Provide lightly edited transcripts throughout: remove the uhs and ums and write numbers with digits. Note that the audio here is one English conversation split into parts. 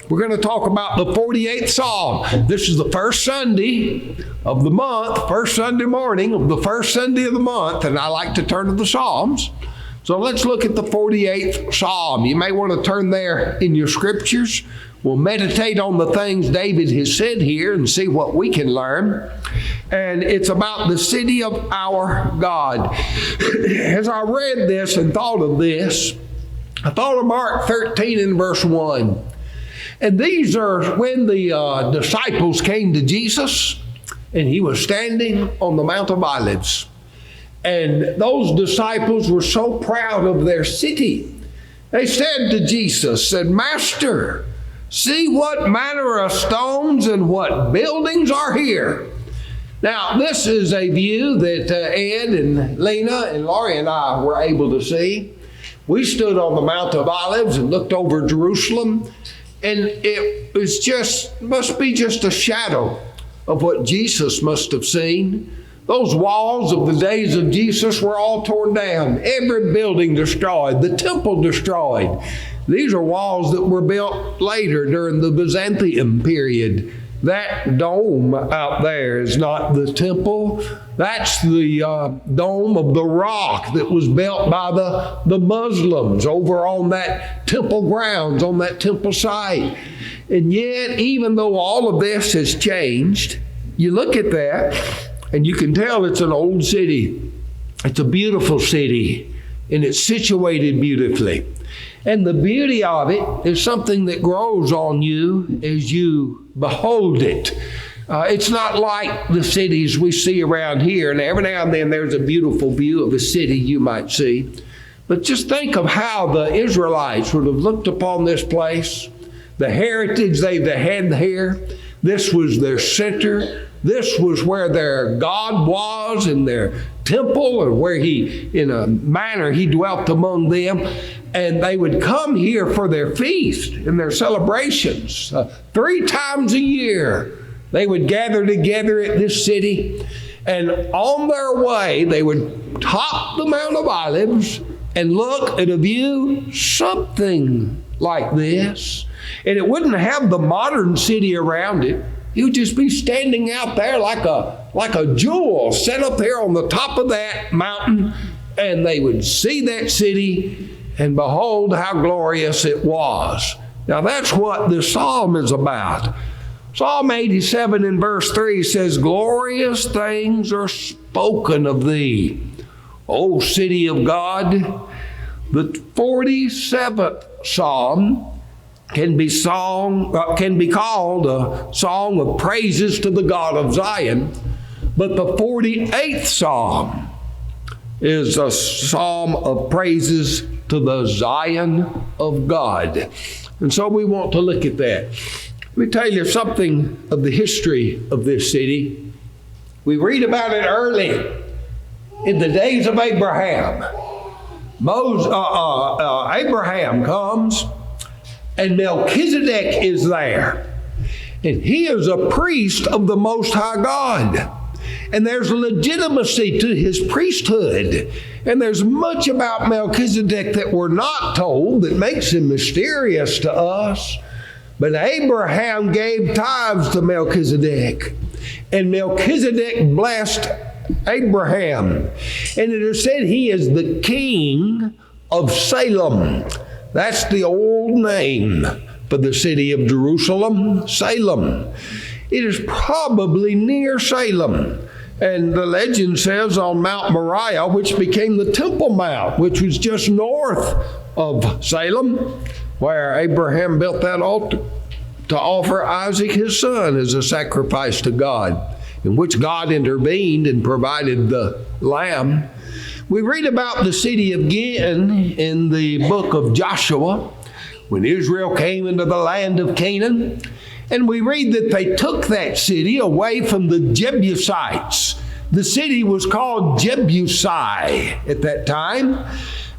We're going to talk about the 48th Psalm. This is the first Sunday of the month, first Sunday morning of the first Sunday of the month, and I like to turn to the Psalms. So let's look at the 48th Psalm. You may want to turn there in your scriptures. We'll meditate on the things David has said here and see what we can learn. And it's about the city of our God. As I read this and thought of this, I thought of Mark 13 and verse 1. And these are when the disciples came to Jesus, and he was standing on the Mount of Olives. And those disciples were so proud of their city. They said to Jesus, said, Master, see what manner of stones and what buildings are here. Now, this is a view that Ed and Lena and Laurie and I were able to see. We stood on the Mount of Olives and looked over Jerusalem, and it was must be just a shadow of what Jesus must have seen. Those walls of the days of Jesus were all torn down, every building destroyed, the temple destroyed. These are walls that were built later during the Byzantium period. That dome out there is not the temple. That's the dome of the rock that was built by the Muslims over on that temple grounds, on that temple site. And yet, even though all of this has changed, you look at that, and you can tell it's an old city. It's a beautiful city, and it's situated beautifully. And the beauty of it is something that grows on you as you behold it. It's not like the cities we see around here, and every now and then there's a beautiful view of a city you might see. But just think of how the Israelites would have looked upon this place, the heritage they had here. This was their center. This was where their God was in their temple, or where he, in a manner, he dwelt among them. And they would come here for their feast and their celebrations. 3 times a year, they would gather together at this city. And on their way, they would top the Mount of Olives and look at a view something like this. And it wouldn't have the modern city around it. He would just be standing out there like a jewel set up there on the top of that mountain, and they would see that city and behold how glorious it was. Now that's what this psalm is about. Psalm 87 in verse 3 says, Glorious things are spoken of thee, O city of God. The 47th psalm can be called a song of praises to the God of Zion, but the 48th Psalm is a psalm of praises to the Zion of God. And so we want to look at that. Let me tell you something of the history of this city. We read about it early in the days of Abraham. Abraham comes, and Melchizedek is there. And he is a priest of the Most High God. And there's legitimacy to his priesthood. And there's much about Melchizedek that we're not told that makes him mysterious to us. But Abraham gave tithes to Melchizedek. And Melchizedek blessed Abraham. And it is said he is the king of Salem. That's the old name for the city of Jerusalem, Salem. It is probably near Salem. And the legend says on Mount Moriah, which became the Temple Mount, which was just north of Salem, where Abraham built that altar to offer Isaac his son as a sacrifice to God, in which God intervened and provided the lamb. We read about the city of Gin in the book of Joshua, when Israel came into the land of Canaan. And we read that they took that city away from the Jebusites. The city was called Jebusi at that time,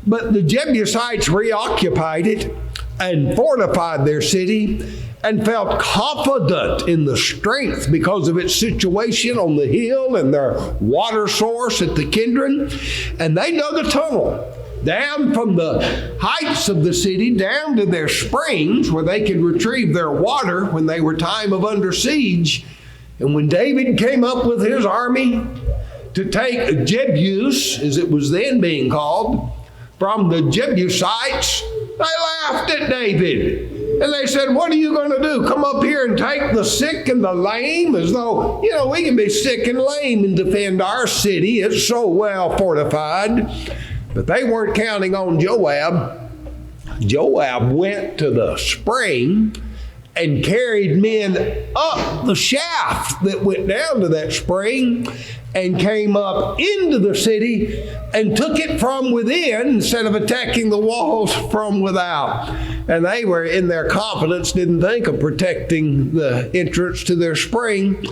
but the Jebusites reoccupied it and fortified their city and felt confident in the strength because of its situation on the hill and their water source at the Kidron. And they dug a tunnel down from the heights of the city down to their springs where they could retrieve their water when they were time of under siege. And when David came up with his army to take Jebus, as it was then being called, from the Jebusites, they laughed at David. And they said, what are you going to do? Come up here and take the sick and the lame? As though, we can be sick and lame and defend our city. It's so well fortified. But they weren't counting on Joab. Joab went to the spring and carried men up the shaft that went down to that spring and came up into the city and took it from within instead of attacking the walls from without. And they were, in their confidence, didn't think of protecting the entrance to their spring.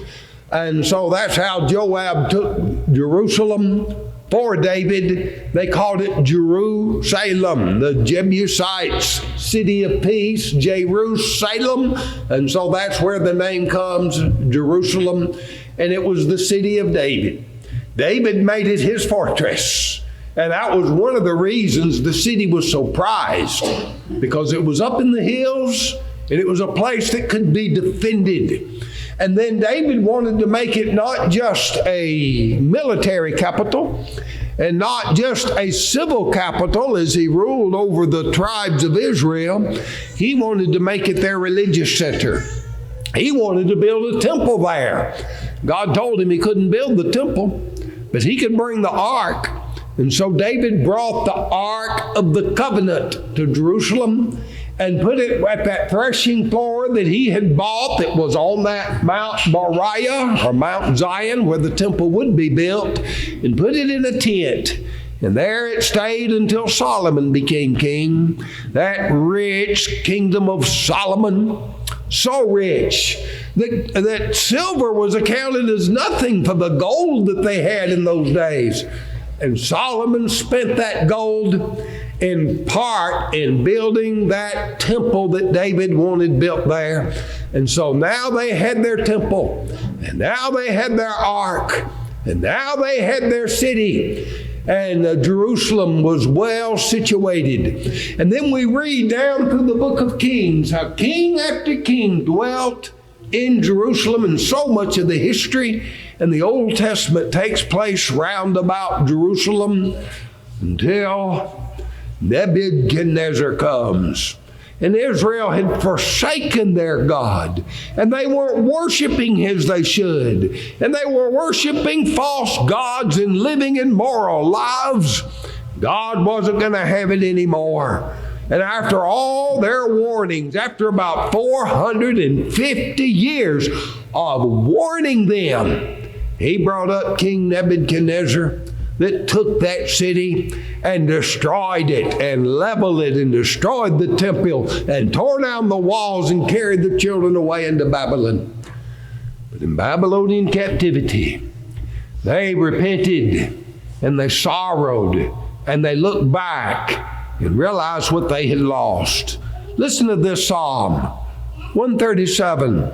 And so that's how Joab took Jerusalem for David. They called it Jerusalem, the Jebusites' city of peace, Jerusalem. And so that's where the name comes, Jerusalem. And it was the city of David. David made it his fortress. And that was one of the reasons the city was so prized, because it was up in the hills and it was a place that could be defended. And then David wanted to make it not just a military capital and not just a civil capital as he ruled over the tribes of Israel. He wanted to make it their religious center. He wanted to build a temple there. God told him he couldn't build the temple, but he could bring the ark. And so David brought the Ark of the Covenant to Jerusalem and put it at that threshing floor that he had bought that was on that Mount Moriah or Mount Zion where the temple would be built, and put it in a tent. And there it stayed until Solomon became king. That rich kingdom of Solomon, so rich that silver was accounted as nothing for the gold that they had in those days. And Solomon spent that gold in part in building that temple that David wanted built there. And so now they had their temple, and now they had their ark, and now they had their city. And Jerusalem was well situated. And then we read down through the book of Kings how king after king dwelt in Jerusalem, and so much of the history in the Old Testament takes place round about Jerusalem until Nebuchadnezzar comes. And Israel had forsaken their God, and they weren't worshiping as they should, and they were worshiping false gods and living immoral lives. God wasn't going to have it anymore. And after all their warnings, after about 450 years of warning them, he brought up King Nebuchadnezzar that took that city and destroyed it and leveled it and destroyed the temple and tore down the walls and carried the children away into Babylon. But in Babylonian captivity, they repented and they sorrowed and they looked back and realized what they had lost. Listen to this Psalm 137.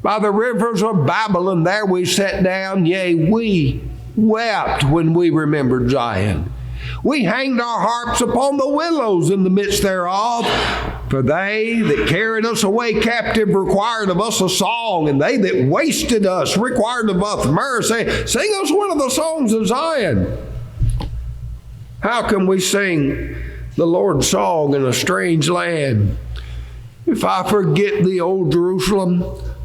By the rivers of Babylon, there we sat down, yea, we wept when we remembered Zion. We hanged our harps upon the willows in the midst thereof. For they that carried us away captive required of us a song, and they that wasted us required of us myrrh, saying, sing us one of the songs of Zion. How can we sing the Lord's song in a strange land? If I forget thee, O Jerusalem,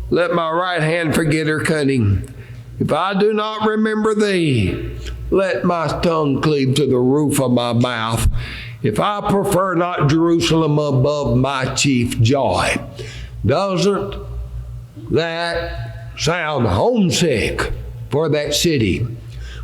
let my right hand forget her cunning. If I do not remember thee, let my tongue cleave to the roof of my mouth. If I prefer not Jerusalem above my chief joy. Doesn't that sound homesick for that city?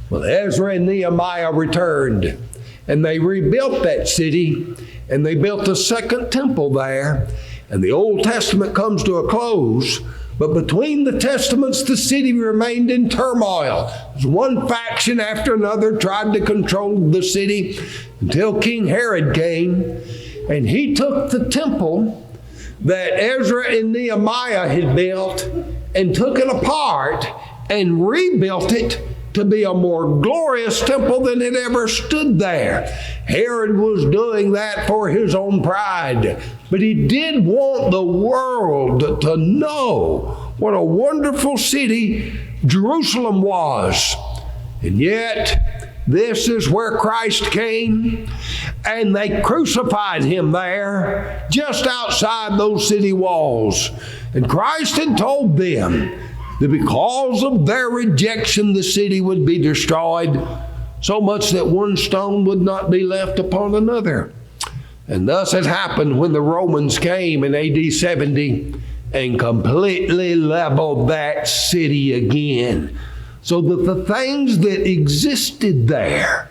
Well, Ezra and Nehemiah returned, and they rebuilt that city, and they built a second temple there, and the Old Testament comes to a close. But between the testaments, the city remained in turmoil. One faction after another tried to control the city until King Herod came, and he took the temple that Ezra and Nehemiah had built and took it apart and rebuilt it to be a more glorious temple than it ever stood there. Herod was doing that for his own pride, but he did want the world to know what a wonderful city Jerusalem was. And yet, this is where Christ came, and they crucified him there, just outside those city walls. And Christ had told them that because of their rejection, the city would be destroyed, so much that one stone would not be left upon another. And thus it happened when the Romans came in AD 70 and completely leveled that city again, so that the things that existed there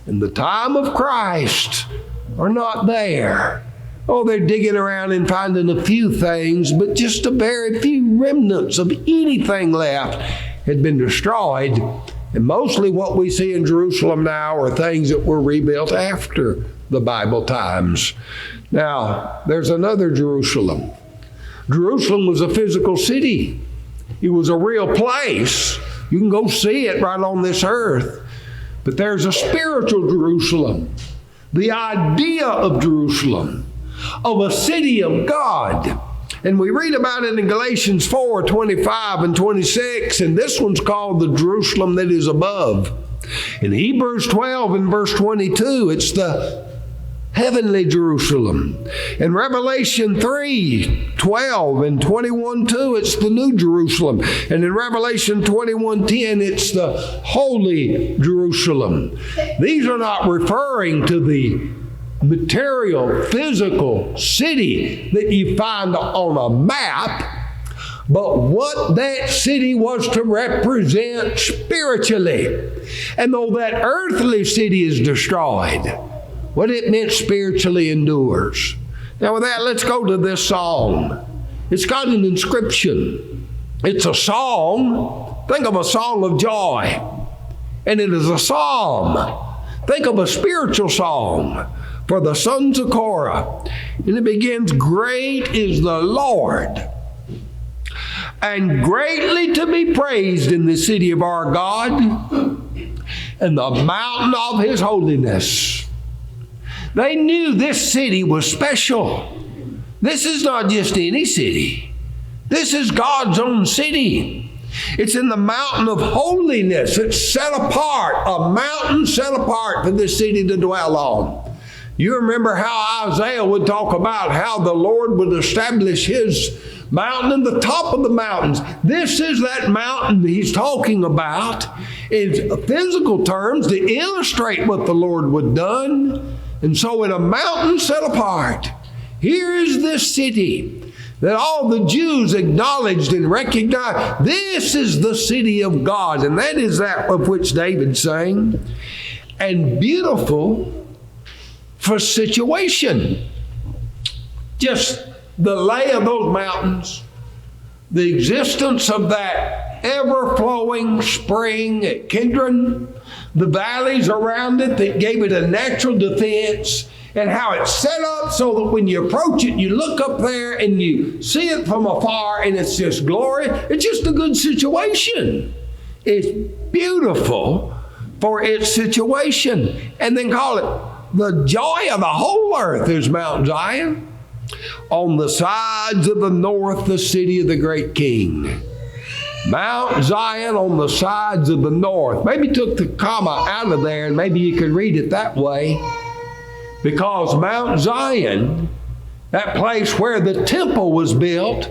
in the time of Christ are not there. Oh, they're digging around and finding a few things, but just a very few remnants of anything left had been destroyed. And mostly what we see in Jerusalem now are things that were rebuilt after the Bible times. Now, there's another Jerusalem. Jerusalem was a physical city. It was a real place. You can go see it right on this earth. But there's a spiritual Jerusalem. The idea of Jerusalem, of a city of God. And we read about it in Galatians 4:25 and 26, and this one's called the Jerusalem that is above. In Hebrews 12 and verse 22, it's the heavenly Jerusalem. In Revelation 3:12 and 21:2, it's the new Jerusalem. And in Revelation 21:10, it's the holy Jerusalem. These are not referring to the material, physical city that you find on a map, but what that city was to represent spiritually. And though that earthly city is destroyed, what it meant spiritually endures. Now with that, let's go to this song. It's got an inscription. It's a song. Think of a song of joy. And it is a psalm. Think of a spiritual song for the sons of Korah. And it begins, "Great is the Lord, and greatly to be praised in the city of our God, and the mountain of his holiness." They knew this city was special. This is not just any city. This is God's own city. It's in the mountain of holiness. It's set apart, a mountain set apart for this city to dwell on. You remember how Isaiah would talk about how the Lord would establish his mountain in the top of the mountains. This is that mountain he's talking about in physical terms to illustrate what the Lord would have done. And so in a mountain set apart, here is this city that all the Jews acknowledged and recognized. This is the city of God, and that is that of which David sang. And beautiful for situation. Just the lay of those mountains, the existence of that ever-flowing spring at Kidron, the valleys around it that gave it a natural defense, and how it's set up so that when you approach it, you look up there and you see it from afar, and it's just glory. It's just a good situation. It's beautiful for its situation. And then call it the joy of the whole earth is Mount Zion. On the sides of the north, the city of the great King. Mount Zion on the sides of the north. Maybe took the comma out of there, and maybe you could read it that way. Because Mount Zion, that place where the temple was built,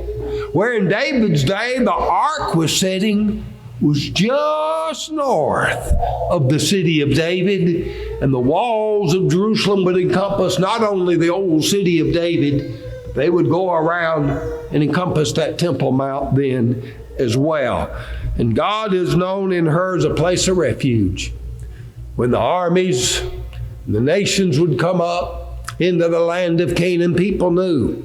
where in David's day the ark was sitting, was just north of the city of David. And the walls of Jerusalem would encompass not only the old city of David, they would go around and encompass that Temple Mount then as well. And God is known in her as a place of refuge. When the armies, the nations would come up into the land of Canaan, people knew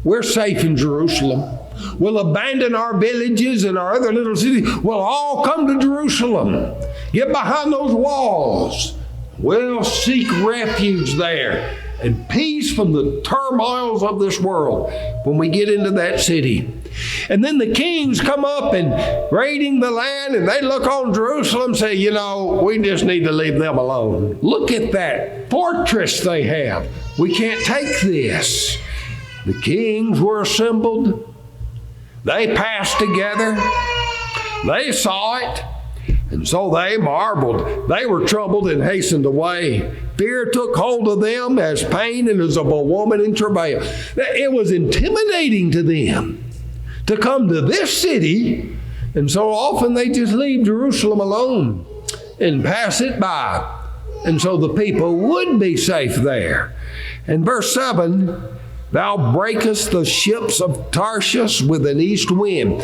we're safe in Jerusalem. We'll abandon our villages and our other little cities. We'll all come to Jerusalem. Get behind those walls. We'll seek refuge there and peace from the turmoils of this world when we get into that city. And then the kings come up and raiding the land, and they look on Jerusalem and say, we just need to leave them alone. Look at that fortress they have. We can't take this. The kings were assembled. They passed together. They saw it. And so they marveled. They were troubled and hastened away. Fear took hold of them as pain and as of a woman in travail. It was intimidating to them to come to this city, and so often they just leave Jerusalem alone and pass it by. And so the people would be safe there. And verse 7, thou breakest the ships of Tarshish with an east wind.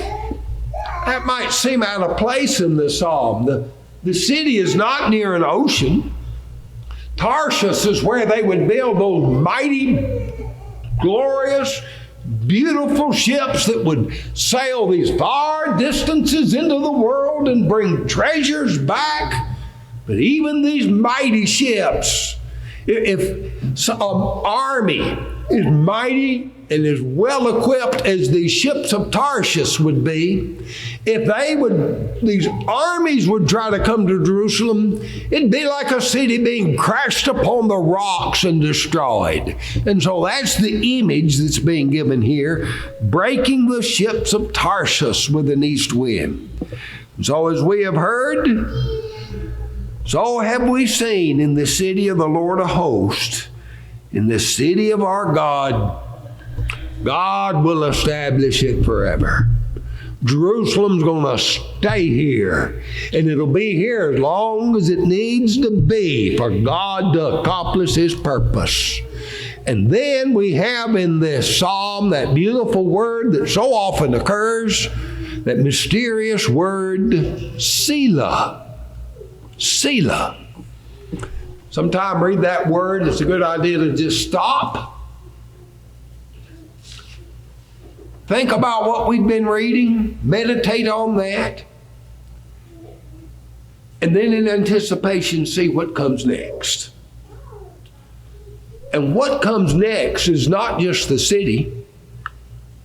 That might seem out of place in this psalm. The city is not near an ocean. Tarshish is where they would build those mighty, glorious, beautiful ships that would sail these far distances into the world and bring treasures back. But even these mighty ships, if an army is mighty and as well equipped as these ships of Tarshish would be, if these armies would try to come to Jerusalem, it'd be like a city being crashed upon the rocks and destroyed. And so that's the image that's being given here, breaking the ships of Tarshish with an east wind. And so as we have heard, so have we seen in the city of the Lord of hosts, in the city of our God. God will establish it forever. Jerusalem's going to stay here, and it'll be here as long as it needs to be for God to accomplish His purpose. And then we have in this psalm that beautiful word that so often occurs, that mysterious word, Selah. Selah. Sometime read that word. It's a good idea to just stop. Think about what we've been reading. Meditate on that. And then in anticipation, see what comes next. And what comes next is not just the city,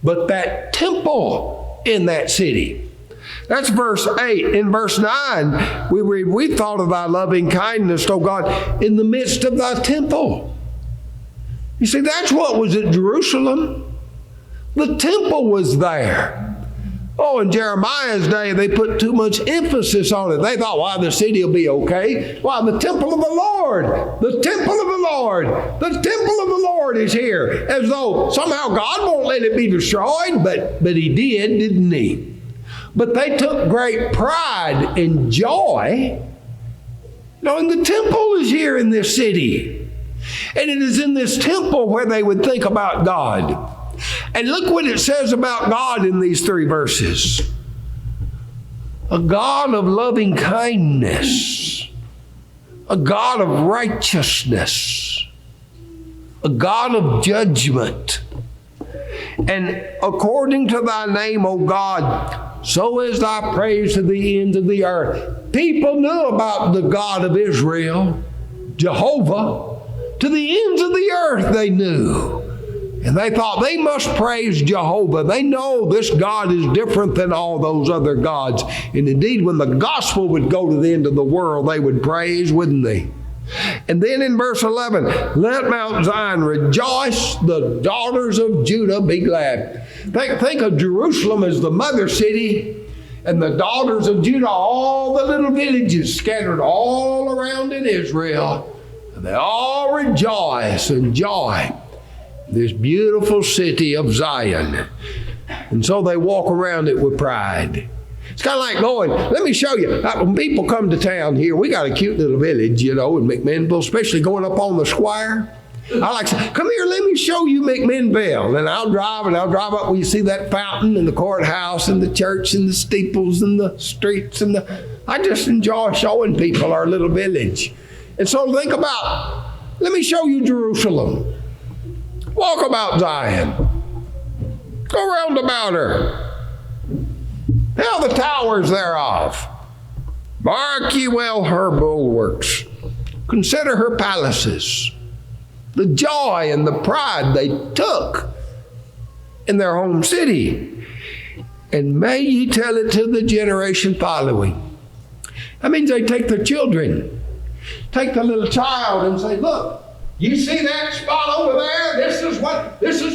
but that temple in that city. That's verse 8. In verse 9, we read, we thought of thy loving kindness, O God, in the midst of thy temple. You see, that's what was at Jerusalem. The temple was there. Oh, in Jeremiah's day, they put too much emphasis on it. They thought, well, the city will be okay. Well, the temple of the Lord, the temple of the Lord, the temple of the Lord is here. As though somehow God won't let it be destroyed, but He did, didn't He? But they took great pride and joy knowing the temple is here in this city. And it is in this temple where they would think about God. And look what it says about God in these 3 verses. A God of loving kindness, a God of righteousness, a God of judgment. And according to thy name, O God, so is thy praise to the ends of the earth. People knew about the God of Israel, Jehovah. To the ends of the earth they knew. And they thought they must praise Jehovah. They know this God is different than all those other gods. And indeed, when the gospel would go to the end of the world, they would praise, wouldn't they? And then in verse 11, let Mount Zion rejoice, the daughters of Judah be glad. Think of Jerusalem as the mother city, and the daughters of Judah, all the little villages scattered all around in Israel. And they all rejoice and joy. This beautiful city of Zion. And so they walk around it with pride. It's kind of like going, let me show you. When people come to town here, we got a cute little village, in McMinnville, especially going up on the square. I like to say, come here, let me show you McMinnville. And I'll drive up where you see that fountain and the courthouse and the church and the steeples and the streets. I just enjoy showing people our little village. And so think about, let me show you Jerusalem. Walk about Zion. Go round about her. Hail the towers thereof. Mark ye well her bulwarks. Consider her palaces. The joy and the pride they took in their home city. and may ye tell it to the generation following. That means they take their children, take the little child and say, look, you see that spot over there? This is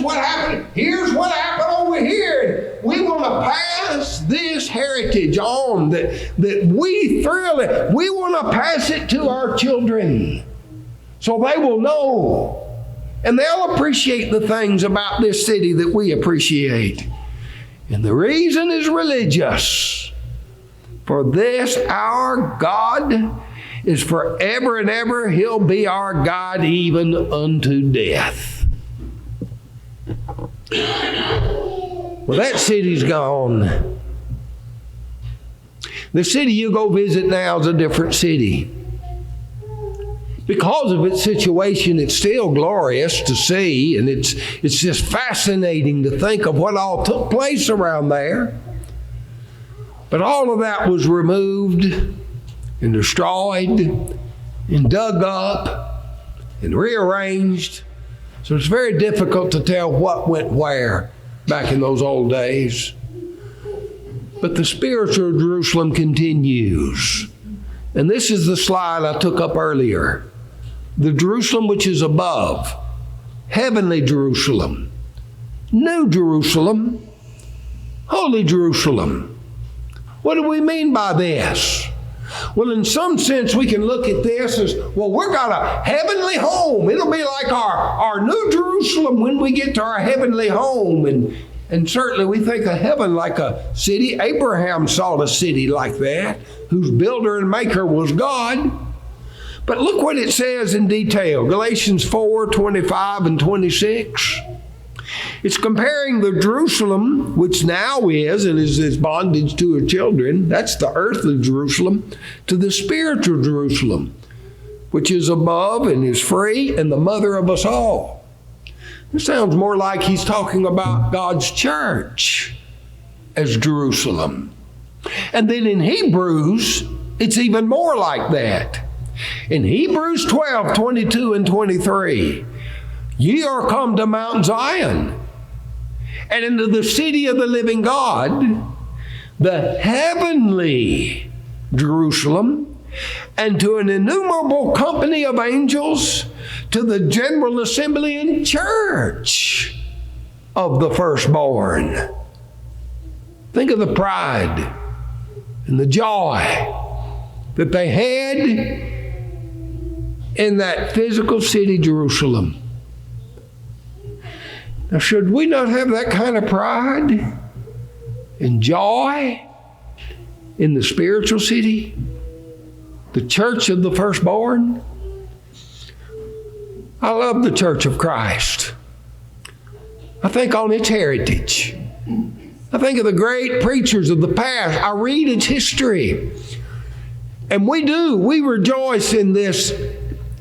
what happened. Here's what happened over here. We want to pass this heritage on that we want to pass it to our children so they will know. And they'll appreciate the things about this city that we appreciate. And the reason is religious. For this our God is forever and ever. He'll be our God even unto death. Well, that city's gone. The city you go visit now is a different city. Because of its situation, it's still glorious to see, and it's just fascinating to think of what all took place around there. But all of that was removed and destroyed and dug up and rearranged. So it's very difficult to tell what went where back in those old days. But the spiritual Jerusalem continues. And this is the slide I took up earlier. The Jerusalem which is above, heavenly Jerusalem, New Jerusalem, Holy Jerusalem. What do we mean by this? Well, in some sense, we can look at this as, well, we've got a heavenly home. It'll be like our New Jerusalem when we get to our heavenly home. And certainly we think of heaven like a city. Abraham saw a city like that, whose builder and maker was God. But look what it says in detail. Galatians 4:25 and 26. It's comparing the Jerusalem, which now is and is this bondage to her children, that's the earthly Jerusalem, to the spiritual Jerusalem, which is above and is free and the mother of us all. It sounds more like he's talking about God's church as Jerusalem. And then in Hebrews, it's even more like that. In Hebrews 12:22 and 23, ye are come to Mount Zion, and into the city of the living God, the heavenly Jerusalem, and to an innumerable company of angels, to the general assembly and church of the firstborn. Think of the pride and the joy that they had in that physical city, Jerusalem. Now, should we not have that kind of pride and joy in the spiritual city, the church of the firstborn? I love the Church of Christ. I think on its heritage. I think of the great preachers of the past. I read its history. And we rejoice in this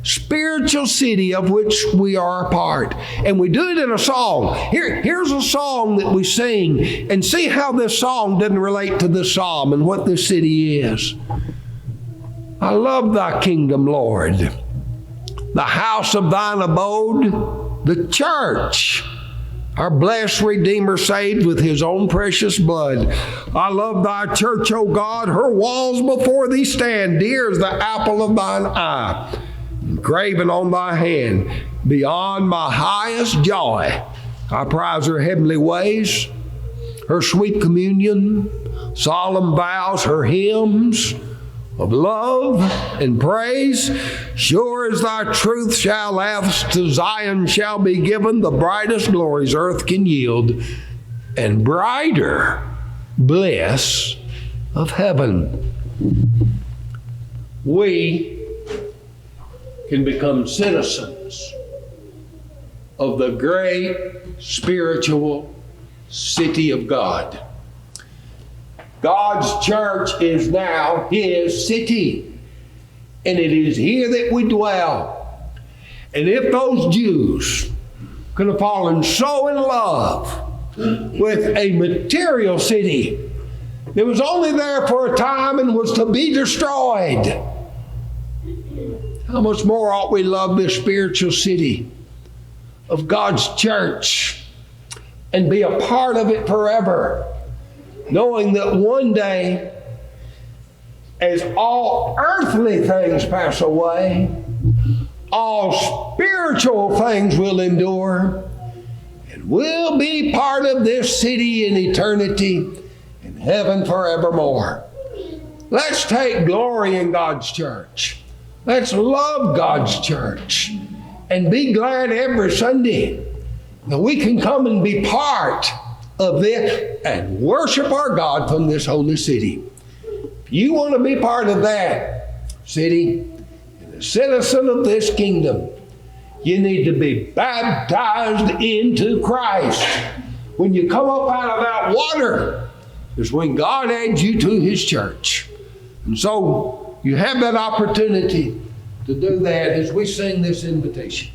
spiritual city of which we are a part. And we do it in a song. Here's a song that we sing, and see how this song doesn't relate to this psalm and what this city is. I love thy kingdom, Lord, the house of thine abode, the church, our blessed Redeemer saved with his own precious blood. I love thy church, O God, her walls before thee stand, dear as the apple of thine eye, graven on thy hand. Beyond my highest joy, I prize her heavenly ways, her sweet communion, solemn vows, her hymns of love and praise. Sure as thy truth shall last, to Zion shall be given the brightest glories earth can yield, and brighter bliss of heaven. We can become citizens of the great spiritual city of God. God's church is now his city, and it is here that we dwell. And if those Jews could have fallen so in love with a material city that was only there for a time and was to be destroyed, how much more ought we love this spiritual city of God's church and be a part of it forever? knowing that one day, as all earthly things pass away, all spiritual things will endure, and we'll be part of this city in eternity, in heaven forevermore. Let's take glory in God's church. Let's love God's church and be glad every Sunday that we can come and be part of this and worship our God from this holy city. If you want to be part of that city and a citizen of this kingdom, you need to be baptized into Christ. When you come up out of that water is when God adds you to His church. And so you have that opportunity to do that as we sing this invitation.